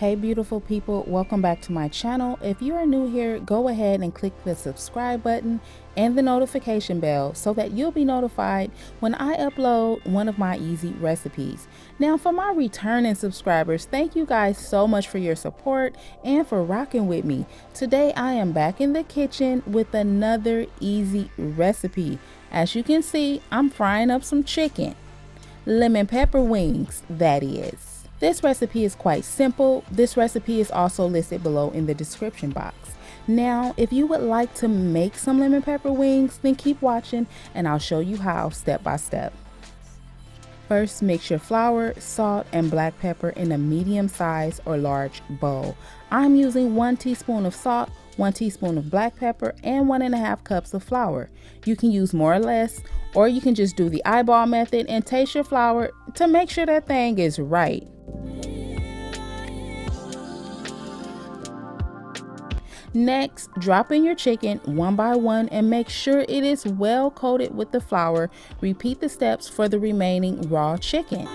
Hey beautiful people, welcome back to my channel. If you are new here, go ahead and click the subscribe button and the notification bell so that you'll be notified when I upload one of my easy recipes. Now for my returning subscribers, thank you guys so much for your support and for rocking with me. Today I am back in the kitchen with another easy recipe. As you can see, I'm frying up some chicken. Lemon pepper wings, that is. This recipe is quite simple. This recipe is also listed below in the description box. Now, if you would like to make some lemon pepper wings, then keep watching and I'll show you how step by step. First, mix your flour, salt, and black pepper in a medium size or large bowl. I'm using 1 teaspoon of salt, 1 teaspoon of black pepper, and 1.5 cups of flour. You can use more or less, or you can just do the eyeball method and taste your flour to make sure that thing is right. Next, drop in your chicken one by one and make sure it is well coated with the flour. Repeat the steps for the remaining raw chicken.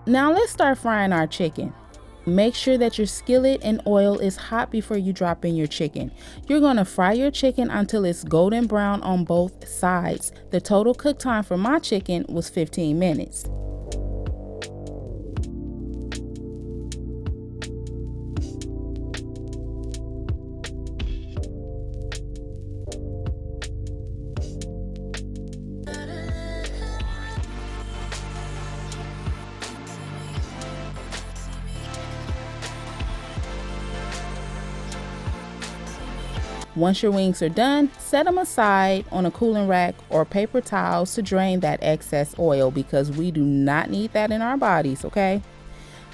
Now let's start frying our chicken. Make sure that your skillet and oil is hot before you drop in your chicken. You're going to fry your chicken until it's golden brown on both sides. The total cook time for my chicken was 15 minutes. Once your wings are done, set them aside on a cooling rack or paper towels to drain that excess oil because we do not need that in our bodies, okay?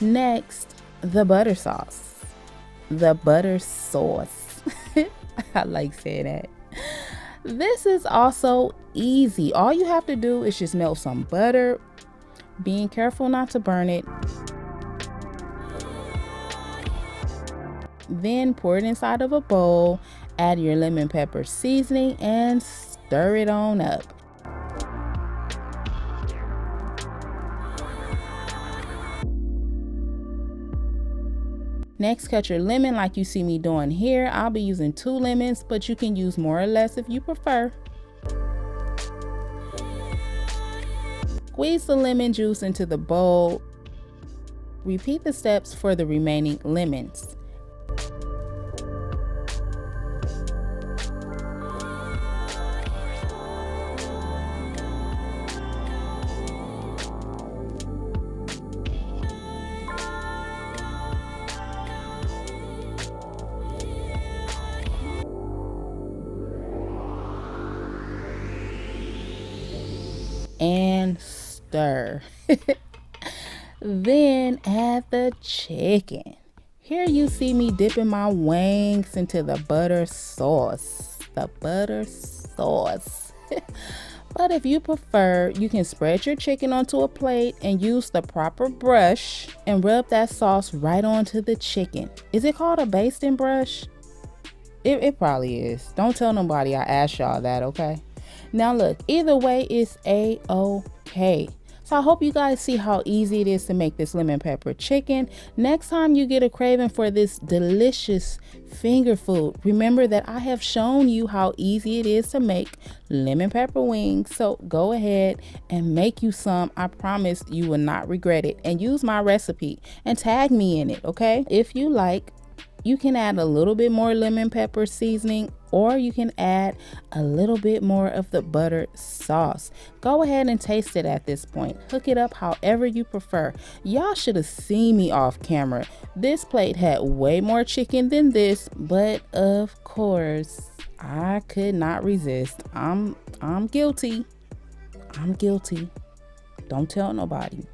Next, the butter sauce. The butter sauce. I like saying that. This is also easy. All you have to do is just melt some butter, being careful not to burn it. Then pour it inside of a bowl. Add your lemon pepper seasoning and stir it on up. Next, cut your lemon like you see me doing here. I'll be using 2 lemons, but you can use more or less if you prefer. Squeeze the lemon juice into the bowl. Repeat the steps for the remaining lemons. And stir. Then add the chicken. Here you see me dipping my wings into the butter sauce. The butter sauce. But if you prefer, you can spread your chicken onto a plate and use the proper brush and rub that sauce right onto the chicken. Is it called a basting brush? It probably is. Don't tell nobody I asked y'all that, okay? Now look, either way is a-okay. So I hope you guys see how easy it is to make this lemon pepper chicken. Next time you get a craving for this delicious finger food, remember that I have shown you how easy it is to make lemon pepper wings. So go ahead and make you some. I promise you will not regret it. And use my recipe and tag me in it, okay? If you like, you can add a little bit more lemon pepper seasoning, or you can add a little bit more of the butter sauce. Go ahead and taste it at this point. Hook it up however you prefer. Y'all should have seen me off camera. This plate had way more chicken than this, but of course, I could not resist. I'm guilty. I'm guilty. Don't tell nobody.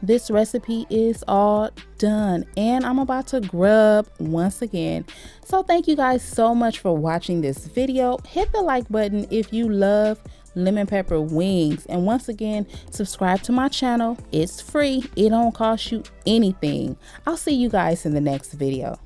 This recipe is all done and I'm about to grub once again. So thank you guys so much for watching this video. Hit the like button if you love lemon pepper wings. And once again, subscribe to my channel. It's free. It don't cost you anything. I'll see you guys in the next video.